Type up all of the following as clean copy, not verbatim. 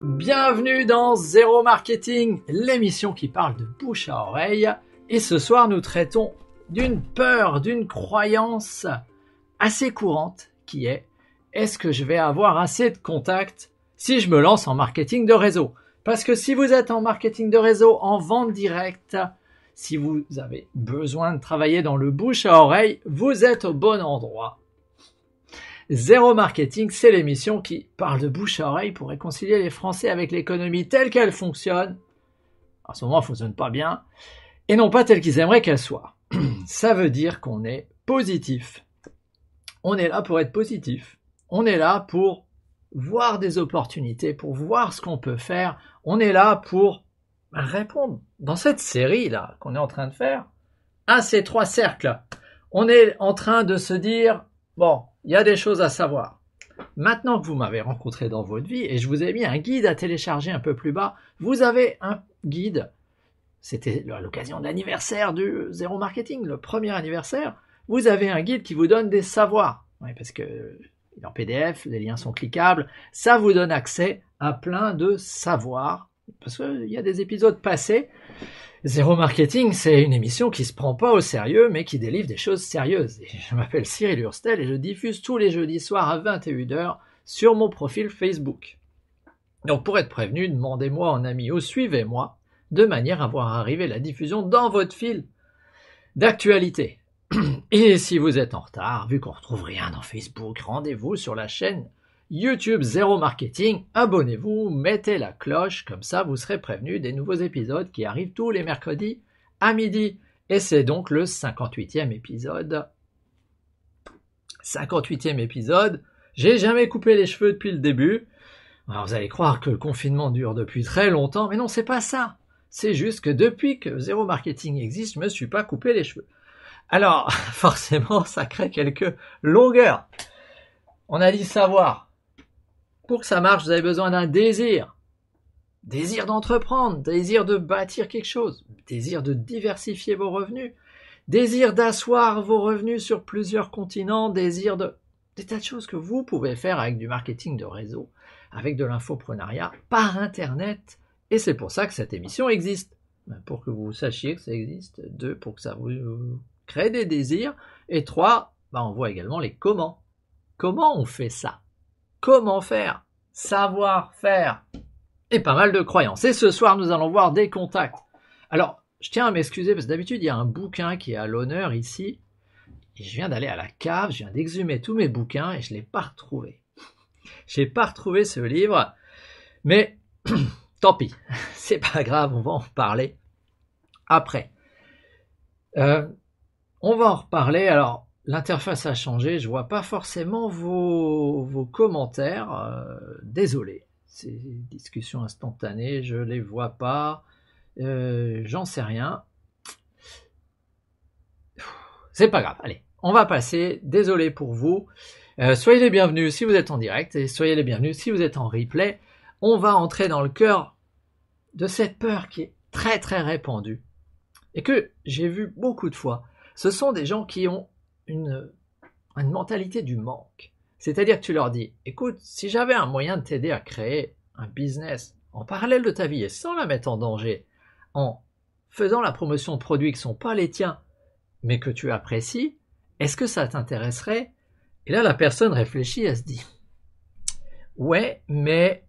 Bienvenue dans Zéro Marketing, l'émission qui parle de bouche à oreille. Et ce soir, nous traitons d'une peur, d'une croyance assez courante qui est: est-ce que je vais avoir assez de contacts si je me lance en marketing de réseau? Parce que si vous êtes en marketing de réseau, en vente directe, si vous avez besoin de travailler dans le bouche à oreille, vous êtes au bon endroit. Zéro Marketing, c'est l'émission qui parle de bouche à oreille pour réconcilier les Français avec l'économie telle qu'elle fonctionne. En ce moment, elle ne fonctionne pas bien. Et non pas telle qu'ils aimeraient qu'elle soit. Ça veut dire qu'on est positif. On est là pour être positif. On est là pour voir des opportunités, pour voir ce qu'on peut faire. On est là pour répondre. Dans cette série-là qu'on est en train de faire, à ces trois cercles, on est en train de se dire, bon, il y a des choses à savoir. Maintenant que vous m'avez rencontré dans votre vie et je vous ai mis un guide à télécharger un peu plus bas, vous avez un guide. C'était à l'occasion de l'anniversaire du Zéro Marketing, le premier anniversaire. Vous avez un guide qui vous donne des savoirs. Oui, parce que il est en PDF, les liens sont cliquables. Ça vous donne accès à plein de savoirs. Parce qu'il y a des épisodes passés. Zéro Marketing, c'est une émission qui se prend pas au sérieux, mais qui délivre des choses sérieuses. Et je m'appelle Cyril Hurstel et je diffuse tous les jeudis soirs à 21h sur mon profil Facebook. Donc pour être prévenu, demandez-moi en ami ou suivez-moi, de manière à voir arriver la diffusion dans votre fil d'actualité. Et si vous êtes en retard, vu qu'on ne retrouve rien dans Facebook, rendez-vous sur la chaîne YouTube Zéro Marketing, abonnez-vous, mettez la cloche, comme ça vous serez prévenu des nouveaux épisodes qui arrivent tous les mercredis à midi. Et c'est donc le 58e épisode. 58e épisode, j'ai jamais coupé les cheveux depuis le début. Alors vous allez croire que le confinement dure depuis très longtemps, mais non, c'est pas ça. C'est juste que depuis que Zéro Marketing existe, je me suis pas coupé les cheveux. Alors, forcément, ça crée quelques longueurs. On a dit savoir. Pour que ça marche, vous avez besoin d'un désir. Désir d'entreprendre, désir de bâtir quelque chose, désir de diversifier vos revenus, désir d'asseoir vos revenus sur plusieurs continents, désir de... des tas de choses que vous pouvez faire avec du marketing de réseau, avec de l'infoprenariat, par Internet. Et c'est pour ça que cette émission existe. Pour que vous sachiez que ça existe. 2, pour que ça vous crée des désirs. Et 3, on voit également les comment. Comment on fait ça? Comment faire? Savoir faire. Et pas mal de croyances. Et ce soir, nous allons voir des contacts. Alors, je tiens à m'excuser parce que d'habitude, il y a un bouquin qui est à l'honneur ici. Et je viens d'aller à la cave, je viens d'exhumer tous mes bouquins et je ne l'ai pas retrouvé. Je n'ai pas retrouvé ce livre. Mais tant pis, c'est pas grave, on va en reparler après. On va en reparler. Alors, l'interface a changé, je vois pas forcément vos commentaires. Désolé, c'est une discussion instantanée, je les vois pas. J'en sais rien. C'est pas grave, allez, on va passer. Désolé pour vous. Soyez les bienvenus si vous êtes en direct et soyez les bienvenus si vous êtes en replay. On va entrer dans le cœur de cette peur qui est très très répandue et que j'ai vu beaucoup de fois. Ce sont des gens qui ont une mentalité du manque. C'est-à-dire que tu leur dis, écoute, si j'avais un moyen de t'aider à créer un business en parallèle de ta vie et sans la mettre en danger, en faisant la promotion de produits qui ne sont pas les tiens, mais que tu apprécies, est-ce que ça t'intéresserait? Et là, la personne réfléchit, elle se dit, ouais, mais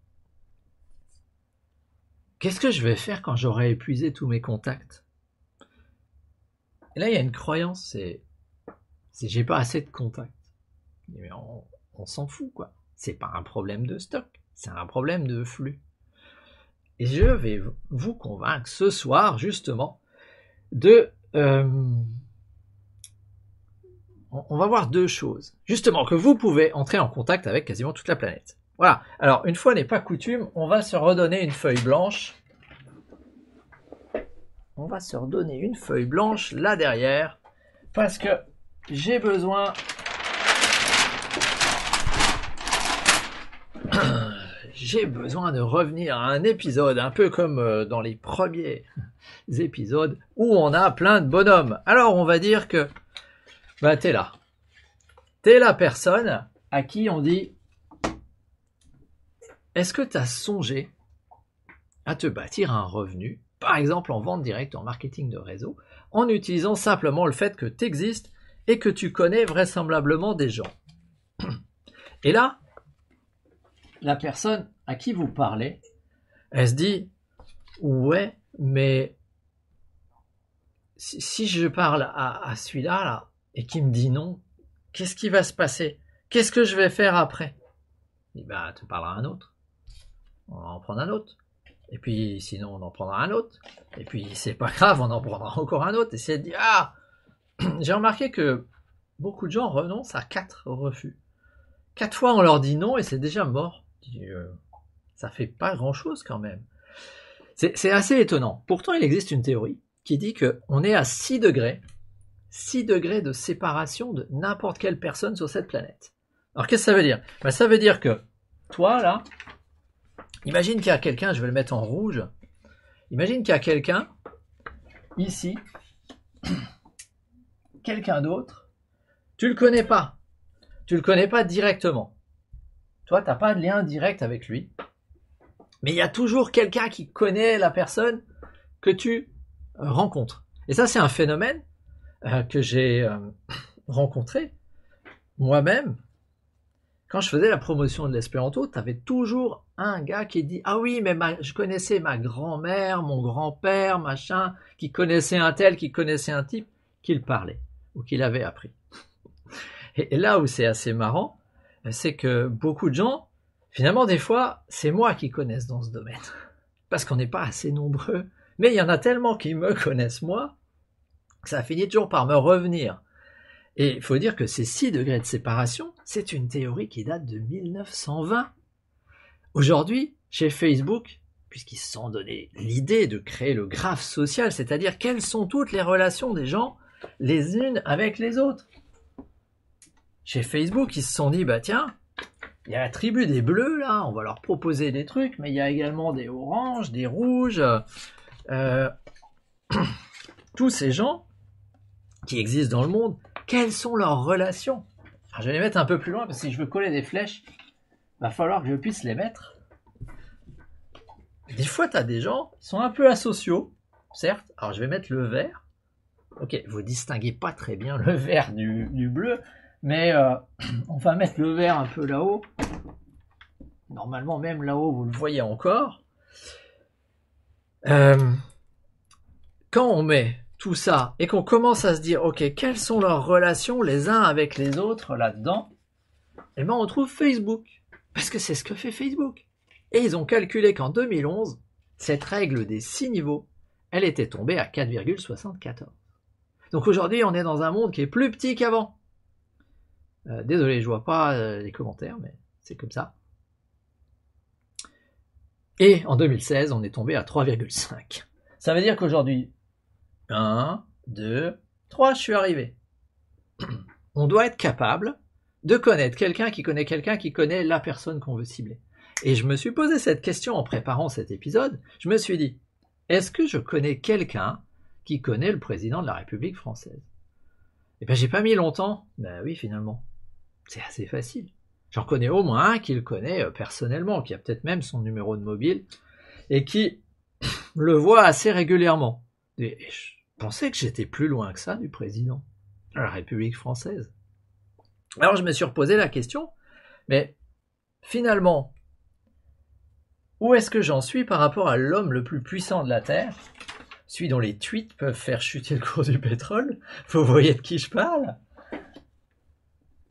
qu'est-ce que je vais faire quand j'aurai épuisé tous mes contacts? Et là, il y a une croyance, c'est j'ai pas assez de contacts. Mais on s'en fout, quoi. C'est pas un problème de stock, c'est un problème de flux. Et je vais vous convaincre ce soir, justement, de... on va voir deux choses. Justement, que vous pouvez entrer en contact avec quasiment toute la planète. Voilà. Alors, une fois n'est pas coutume, on va se redonner une feuille blanche. On va se redonner une feuille blanche là derrière, parce que j'ai besoin... J'ai besoin de revenir à un épisode, un peu comme dans les premiers épisodes, où on a plein de bonhommes. Alors, on va dire que t'es là. T'es la personne à qui on dit « Est-ce que t'as songé à te bâtir un revenu, par exemple en vente directe, en marketing de réseau, en utilisant simplement le fait que tu existes et que tu connais vraisemblablement des gens. Et là, la personne à qui vous parlez, elle se dit « Ouais, mais si je parle à celui-là là, et qu'il me dit non, qu'est-ce qui va se passer? Qu'est-ce que je vais faire après ?» Il dit « Bah, tu parleras à un autre. On va en prendre un autre. Et puis sinon, on en prendra un autre. Et puis c'est pas grave, on en prendra encore un autre. » Et c'est de dire « Ah !» J'ai remarqué que beaucoup de gens renoncent à 4 refus. 4 fois, on leur dit non et c'est déjà mort. Ça fait pas grand-chose quand même. C'est assez étonnant. Pourtant, il existe une théorie qui dit qu'on est à 6 degrés de séparation de n'importe quelle personne sur cette planète. Alors, qu'est-ce que ça veut dire? Ça veut dire que toi, là, imagine qu'il y a quelqu'un, je vais le mettre en rouge, imagine qu'il y a quelqu'un, ici, quelqu'un d'autre, tu le connais pas directement. Toi, tu n'as pas de lien direct avec lui, mais il y a toujours quelqu'un qui connaît la personne que tu rencontres. Et ça, c'est un phénomène que j'ai rencontré moi-même. Quand je faisais la promotion de l'espéranto, tu avais toujours un gars qui dit « Ah oui, mais je connaissais ma grand-mère, mon grand-père, machin, qui connaissait un tel, qui connaissait un type, qu'il parlait ou qu'il avait appris. » Et là où c'est assez marrant, c'est que beaucoup de gens, finalement, des fois, c'est moi qui connaissent dans ce domaine. Parce qu'on n'est pas assez nombreux. Mais il y en a tellement qui me connaissent moi, que ça finit toujours par me revenir. Et il faut dire que ces 6 degrés de séparation, c'est une théorie qui date de 1920. Aujourd'hui, chez Facebook, puisqu'ils se sont donné l'idée de créer le graphe social, c'est-à-dire quelles sont toutes les relations des gens les unes avec les autres. Chez Facebook, ils se sont dit, bah tiens, il y a la tribu des bleus, là, on va leur proposer des trucs, mais il y a également des oranges, des rouges, tous ces gens qui existent dans le monde, quelles sont leurs relations? Alors, je vais les mettre un peu plus loin, parce que si je veux coller des flèches, il va falloir que je puisse les mettre. Des fois, tu as des gens qui sont un peu asociaux, certes. Alors, je vais mettre le vert. Ok, vous distinguez pas très bien le vert du bleu, mais on va mettre le vert un peu là-haut. Normalement, même là-haut, vous le voyez encore. Quand on met tout ça et qu'on commence à se dire, ok, quelles sont leurs relations les uns avec les autres là-dedans, eh ben on trouve Facebook. Parce que c'est ce que fait Facebook. Et ils ont calculé qu'en 2011, cette règle des 6 niveaux, elle était tombée à 4,74. Donc aujourd'hui, on est dans un monde qui est plus petit qu'avant. Désolé, je vois pas les commentaires, mais c'est comme ça. Et en 2016, on est tombé à 3,5. Ça veut dire qu'aujourd'hui, 1, 2, 3, je suis arrivé. On doit être capable de connaître quelqu'un qui connaît la personne qu'on veut cibler. Et je me suis posé cette question en préparant cet épisode. Je me suis dit, est-ce que je connais quelqu'un qui connaît le président de la République française? Eh bien, j'ai pas mis longtemps. Ben oui, finalement. C'est assez facile. J'en connais au moins un qui le connaît personnellement, qui a peut-être même son numéro de mobile, et qui le voit assez régulièrement. Et je pensais que j'étais plus loin que ça du président de la République française. Alors je me suis reposé la question, mais finalement, où est-ce que j'en suis par rapport à l'homme le plus puissant de la Terre, celui dont les tweets peuvent faire chuter le cours du pétrole? Vous voyez de qui je parle?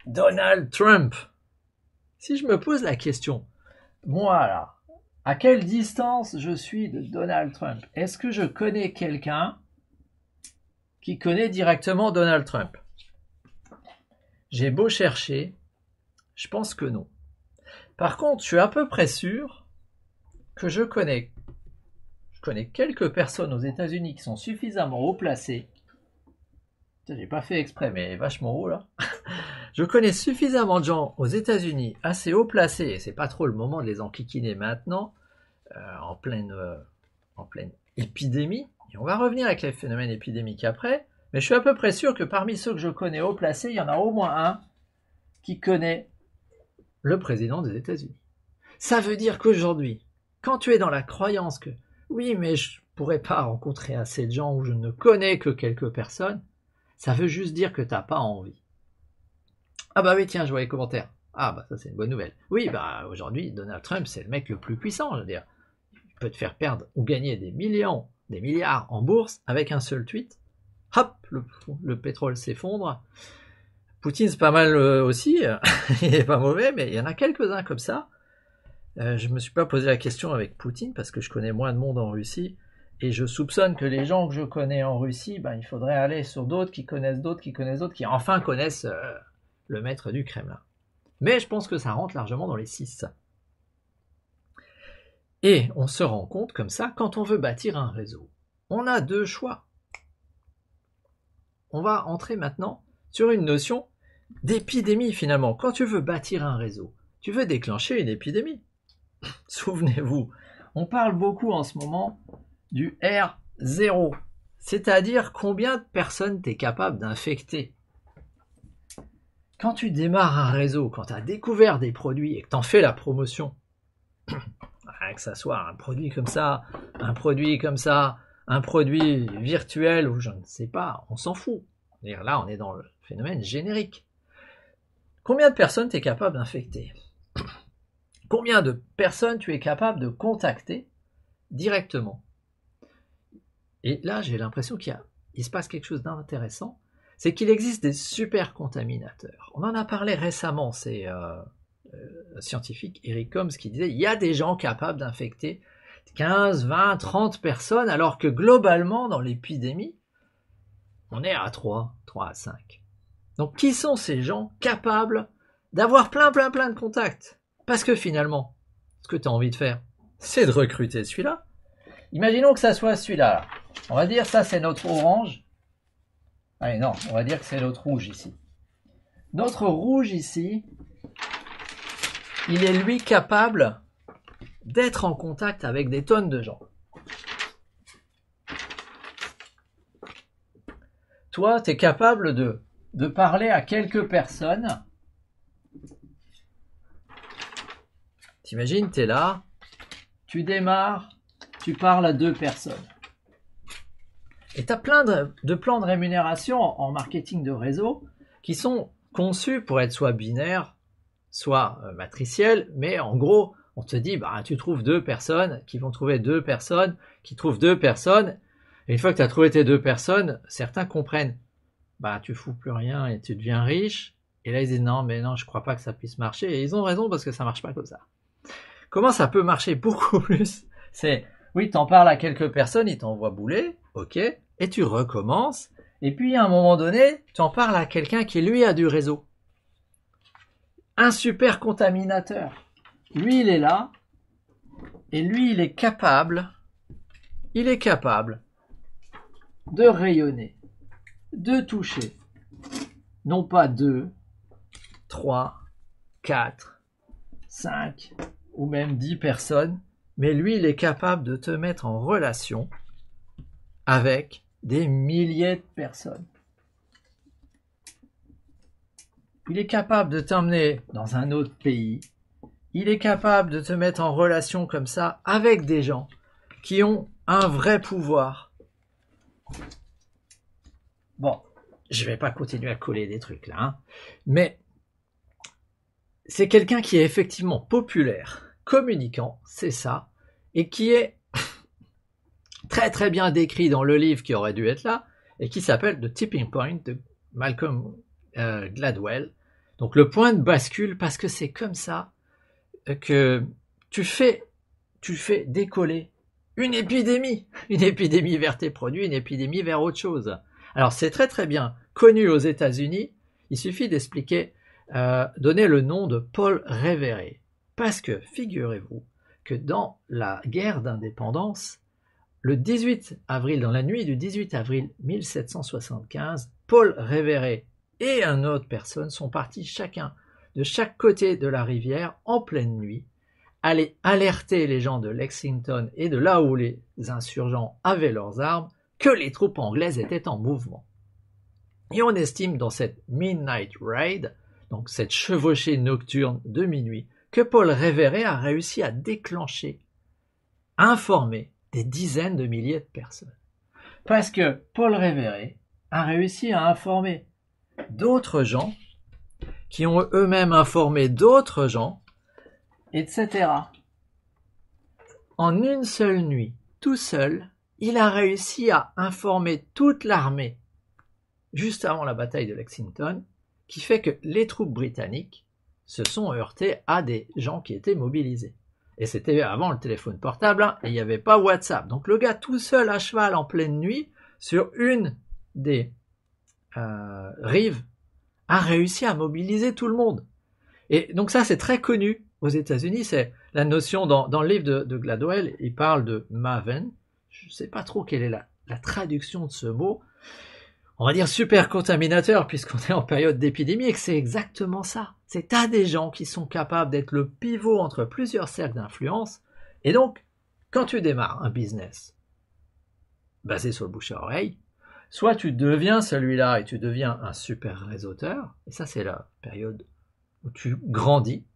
Donald Trump. Si je me pose la question, moi là, à quelle distance je suis de Donald Trump? Est-ce que je connais quelqu'un qui connaît directement Donald Trump? J'ai beau chercher, je pense que non. Par contre, je suis à peu près sûr que je connais quelques personnes aux États-Unis qui sont suffisamment haut placées. J'ai pas fait exprès, mais vachement haut là. Je connais suffisamment de gens aux États-Unis assez haut placés, et c'est pas trop le moment de les enquiquiner maintenant, en pleine épidémie. Et on va revenir avec les phénomènes épidémiques après, mais je suis à peu près sûr que parmi ceux que je connais haut placés, il y en a au moins un qui connaît le président des États-Unis. Ça veut dire qu'aujourd'hui, Quand tu es dans la croyance que oui, mais je pourrais pas rencontrer assez de gens ou je ne connais que quelques personnes, ça veut juste dire que t'as pas envie. Ah bah oui, tiens, je vois les commentaires. Ah bah ça c'est une bonne nouvelle. Oui, bah aujourd'hui, Donald Trump, c'est le mec le plus puissant, je veux dire. Il peut te faire perdre ou gagner des millions, des milliards en bourse avec un seul tweet. Hop, le pétrole s'effondre. Poutine, c'est pas mal aussi. Il est pas mauvais, mais il y en a quelques-uns comme ça. Je me suis pas posé la question avec Poutine parce que je connais moins de monde en Russie. Et je soupçonne que les gens que je connais en Russie, ben, il faudrait aller sur d'autres qui connaissent d'autres, qui enfin connaissent le maître du Kremlin. Mais je pense que ça rentre largement dans les 6. Et on se rend compte comme ça, quand on veut bâtir un réseau, on a 2 choix. On va entrer maintenant sur une notion d'épidémie finalement. Quand tu veux bâtir un réseau, tu veux déclencher une épidémie. Souvenez-vous, on parle beaucoup en ce moment du R0, c'est-à-dire combien de personnes tu es capable d'infecter. Quand tu démarres un réseau, quand tu as découvert des produits et que tu en fais la promotion, que ça soit un produit comme ça, un produit comme ça, un produit virtuel ou je ne sais pas, on s'en fout. Là, on est dans le phénomène générique. Combien de personnes tu es capable d'infecter? Combien de personnes tu es capable de contacter directement? Et là, j'ai l'impression qu'il se passe quelque chose d'intéressant, c'est qu'il existe des super contaminateurs. On en a parlé récemment, c'est scientifique Eric Combs qui disait il y a des gens capables d'infecter 15, 20, 30 personnes, alors que globalement, dans l'épidémie, on est à 3 à 5. Donc, qui sont ces gens capables d'avoir plein de contacts? Parce que finalement, ce que tu as envie de faire, c'est de recruter celui-là. Imaginons que ça soit celui-là. On va dire ça, c'est notre orange. Allez, non, on va dire que c'est notre rouge ici. Notre rouge ici, il est lui capable d'être en contact avec des tonnes de gens. Toi, tu es capable de parler à quelques personnes. T'imagines, tu es là, tu démarres, tu parles à 2 personnes. Et tu as plein de plans de rémunération en marketing de réseau qui sont conçus pour être soit binaires, soit matriciels, mais en gros, on te dit, bah, tu trouves 2 personnes qui vont trouver 2 personnes, qui trouvent 2 personnes, et une fois que tu as trouvé tes 2 personnes, certains comprennent, bah, tu fous plus rien et tu deviens riche, et là ils disent, non, mais non, je crois pas que ça puisse marcher, et ils ont raison parce que ça marche pas comme ça. Comment ça peut marcher beaucoup plus? C'est, oui, t'en parles à quelques personnes, ils t'envoient bouler, ok, et tu recommences, et puis à un moment donné, tu en parles à quelqu'un qui lui a du réseau. Un super contaminateur. Lui, il est là, et lui, il est capable de rayonner, de toucher, non pas 2, 3, 4, 5 ou même 10 personnes, mais lui, il est capable de te mettre en relation avec des milliers de personnes. Il est capable de t'emmener dans un autre pays. Il est capable de te mettre en relation comme ça avec des gens qui ont un vrai pouvoir. Bon, je vais pas continuer à coller des trucs là, hein, mais c'est quelqu'un qui est effectivement populaire, communicant, c'est ça, et qui est très bien décrit dans le livre qui aurait dû être là, et qui s'appelle The Tipping Point de Malcolm Gladwell. Donc le point de bascule, parce que c'est comme ça que tu fais décoller une épidémie vers tes produits, une épidémie vers autre chose. Alors c'est très bien connu aux États-Unis. Il suffit d'expliquer, donner le nom de Paul Revere, parce que figurez-vous que dans la guerre d'indépendance, le 18 avril, dans la nuit du 18 avril 1775, Paul Revere et une autre personne sont partis chacun de chaque côté de la rivière en pleine nuit, aller alerter les gens de Lexington et de là où les insurgents avaient leurs armes que les troupes anglaises étaient en mouvement. Et on estime dans cette Midnight Raid, donc cette chevauchée nocturne de minuit, que Paul Revere a réussi à déclencher informer des dizaines de milliers de personnes. Parce que Paul Révéré a réussi à informer d'autres gens qui ont eux-mêmes informé d'autres gens, etc. En une seule nuit, tout seul, il a réussi à informer toute l'armée juste avant la bataille de Lexington, qui fait que les troupes britanniques se sont heurtées à des gens qui étaient mobilisés. Et c'était avant le téléphone portable, hein, et il n'y avait pas WhatsApp. Donc le gars tout seul à cheval en pleine nuit, sur une des rives, a réussi à mobiliser tout le monde. Et donc ça, c'est très connu aux États-Unis. C'est la notion dans le livre de Gladwell, il parle de Maven. Je ne sais pas trop quelle est la traduction de ce mot. On va dire super contaminateur, puisqu'on est en période d'épidémie, et que c'est exactement ça. C'est t'as des gens qui sont capables d'être le pivot entre plusieurs cercles d'influence. Et donc, quand tu démarres un business basé sur le bouche à oreille, soit tu deviens celui-là et tu deviens un super réseauteur, et ça c'est la période où tu grandis.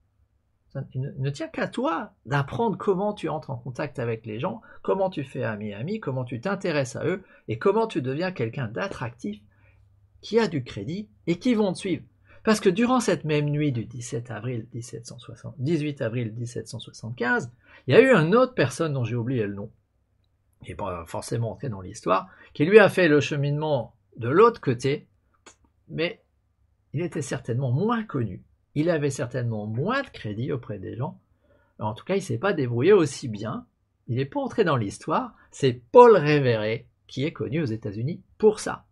Ça ne tient qu'à toi d'apprendre comment tu entres en contact avec les gens, comment tu fais ami-ami, comment tu t'intéresses à eux, et comment tu deviens quelqu'un d'attractif, qui a du crédit, et qui vont te suivre. Parce que durant cette même nuit du 18 avril 1775, il y a eu une autre personne dont j'ai oublié le nom, qui n'est pas forcément entré dans l'histoire, qui lui a fait le cheminement de l'autre côté, mais il était certainement moins connu. Il avait certainement moins de crédit auprès des gens. En tout cas, il ne s'est pas débrouillé aussi bien. Il n'est pas entré dans l'histoire. C'est Paul Révéré qui est connu aux États-Unis pour ça.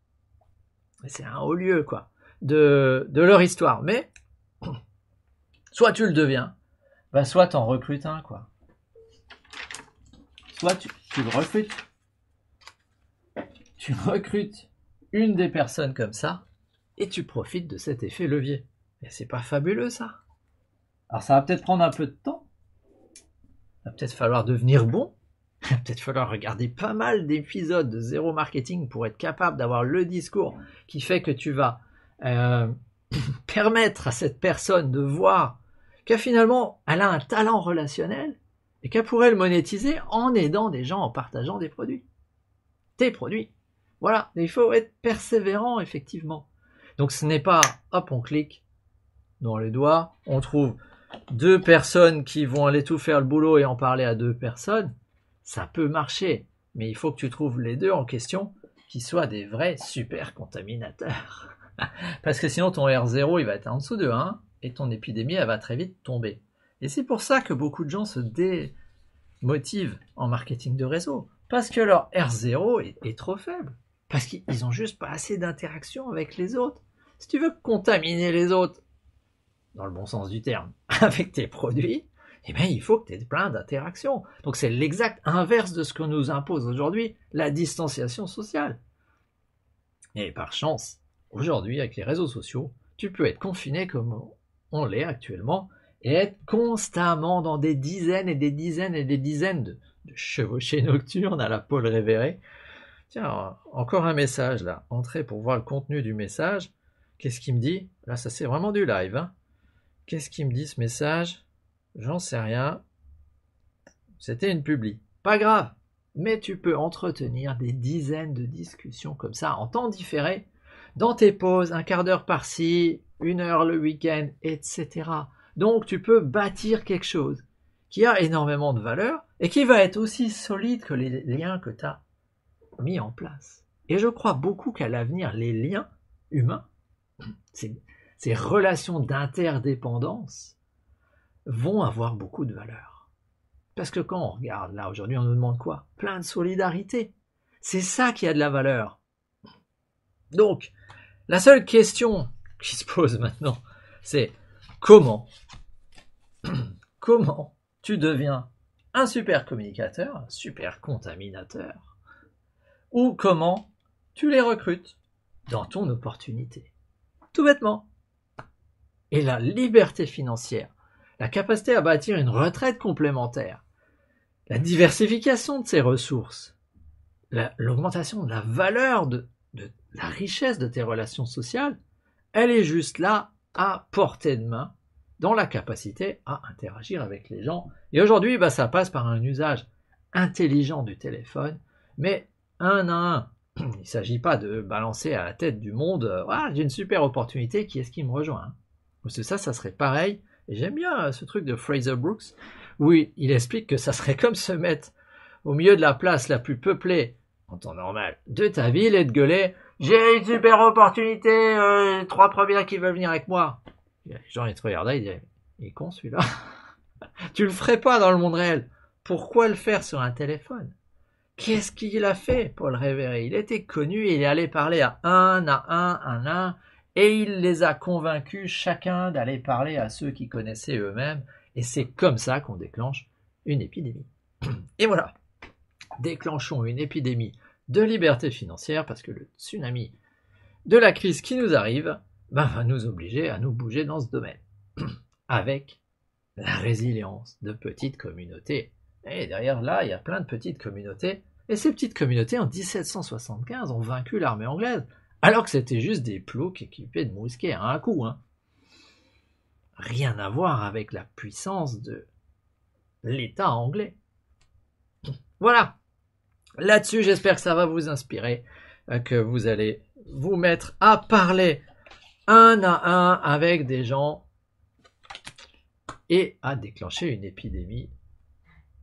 Et c'est un haut lieu, quoi, de leur histoire. Mais soit tu le deviens, soit tu en recrutes un, quoi. Soit tu le recrutes. Tu recrutes une des personnes comme ça et tu profites de cet effet levier. Et c'est pas fabuleux, ça. Alors ça va peut-être prendre un peu de temps. Il va peut-être falloir devenir bon. Il va peut-être falloir regarder pas mal d'épisodes de Zéro Marketing pour être capable d'avoir le discours qui fait que tu vas permettre à cette personne de voir que finalement elle a un talent relationnel et qu'elle pourrait le monétiser en aidant des gens, en partageant des produits. Tes produits. Voilà, il faut être persévérant, effectivement. Donc ce n'est pas, hop, on clique dans les doigts, on trouve deux personnes qui vont aller tout faire le boulot et en parler à deux personnes. Ça peut marcher, mais il faut que tu trouves les deux en question qui soient des vrais super contaminateurs. Parce que sinon ton R0 il va être en dessous de 1 et ton épidémie elle va très vite tomber. Et c'est pour ça que beaucoup de gens se démotivent en marketing de réseau. Parce que leur R0 est trop faible. Parce qu'ils ont juste pas assez d'interaction avec les autres. Si tu veux contaminer les autres, dans le bon sens du terme, avec tes produits, eh bien, il faut que tu aies plein d'interactions. Donc, c'est l'exact inverse de ce que nous impose aujourd'hui la distanciation sociale. Et par chance, aujourd'hui, avec les réseaux sociaux, tu peux être confiné comme on l'est actuellement et être constamment dans des dizaines et des dizaines et des dizaines de chevauchées nocturnes à la Paul Révéré. Tiens, encore un message là. Entrez pour voir le contenu du message. Qu'est-ce qu'il me dit? Là, ça c'est vraiment du live, hein. Qu'est-ce qu'il me dit ce message? J'en sais rien. C'était une publi. Pas grave. Mais tu peux entretenir des dizaines de discussions comme ça en temps différé, dans tes pauses, un quart d'heure par-ci, 1 heure le week-end, etc. Donc tu peux bâtir quelque chose qui a énormément de valeur et qui va être aussi solide que les liens que tu as mis en place. Et je crois beaucoup qu'à l'avenir, les liens humains, ces relations d'interdépendance vont avoir beaucoup de valeur. Parce que quand on regarde là, aujourd'hui, on nous demande quoi? Plein de solidarité. C'est ça qui a de la valeur. Donc, la seule question qui se pose maintenant, c'est comment tu deviens un super communicateur, un super contaminateur, ou comment tu les recrutes dans ton opportunité. Tout bêtement. Et la liberté financière, la capacité à bâtir une retraite complémentaire, la diversification de ses ressources, l'augmentation de la valeur de la richesse de tes relations sociales, elle est juste là à portée de main dans la capacité à interagir avec les gens. Et aujourd'hui, ça passe par un usage intelligent du téléphone, mais un à un. Il ne s'agit pas de balancer à la tête du monde ah, j'ai une super opportunité, qui est-ce qui me rejoint? Parce que ça serait pareil. Et j'aime bien ce truc de Fraser Brooks, où il explique que ça serait comme se mettre au milieu de la place la plus peuplée, en temps normal, de ta ville et de gueuler « J'ai une super opportunité, 3 premiers qui veulent venir avec moi ». Les gens, ils te regardaient, ils disaient « Il est con celui-là ». Tu le ferais pas dans le monde réel. Pourquoi le faire sur un téléphone? Qu'est-ce qu'il a fait, Paul Révéré? Il était connu, il est allé parler à un, et il les a convaincus chacun d'aller parler à ceux qui connaissaient eux-mêmes, et c'est comme ça qu'on déclenche une épidémie. Et voilà, déclenchons une épidémie de liberté financière, parce que le tsunami de la crise qui nous arrive va nous obliger à nous bouger dans ce domaine, avec la résilience de petites communautés. Et derrière là, il y a plein de petites communautés, et ces petites communautés en 1775 ont vaincu l'armée anglaise, alors que c'était juste des ploucs équipés de mousquets à un coup. Rien à voir avec la puissance de l'État anglais. Voilà. Là-dessus, j'espère que ça va vous inspirer, que vous allez vous mettre à parler un à un avec des gens et à déclencher une épidémie,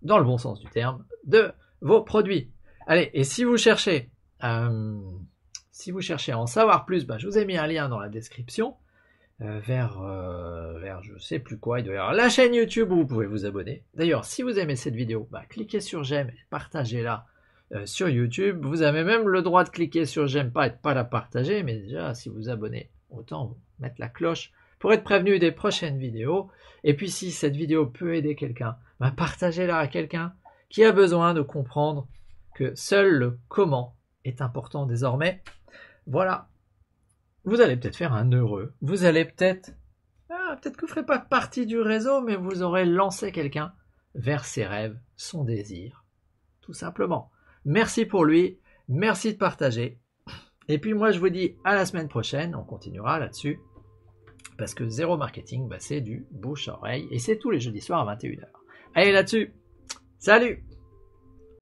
dans le bon sens du terme, de vos produits. Allez, et si vous cherchez à en savoir plus, je vous ai mis un lien dans la description vers je sais plus quoi, il doit y avoir la chaîne YouTube où vous pouvez vous abonner. D'ailleurs, si vous aimez cette vidéo, cliquez sur j'aime et partagez-la sur YouTube. Vous avez même le droit de cliquer sur j'aime pas et de pas la partager, mais déjà, si vous abonnez, autant mettre la cloche pour être prévenu des prochaines vidéos. Et puis, si cette vidéo peut aider quelqu'un, partagez-la à quelqu'un qui a besoin de comprendre que seul le comment est important désormais. Voilà. Vous allez peut-être faire un heureux. Vous allez peut-être que vous ne ferez pas partie du réseau, mais vous aurez lancé quelqu'un vers ses rêves, son désir. Tout simplement. Merci pour lui. Merci de partager. Et puis moi, je vous dis à la semaine prochaine. On continuera là-dessus. Parce que Zéro Marketing, c'est du bouche à oreille. Et c'est tous les jeudis soirs à 21h. Allez là-dessus. Salut!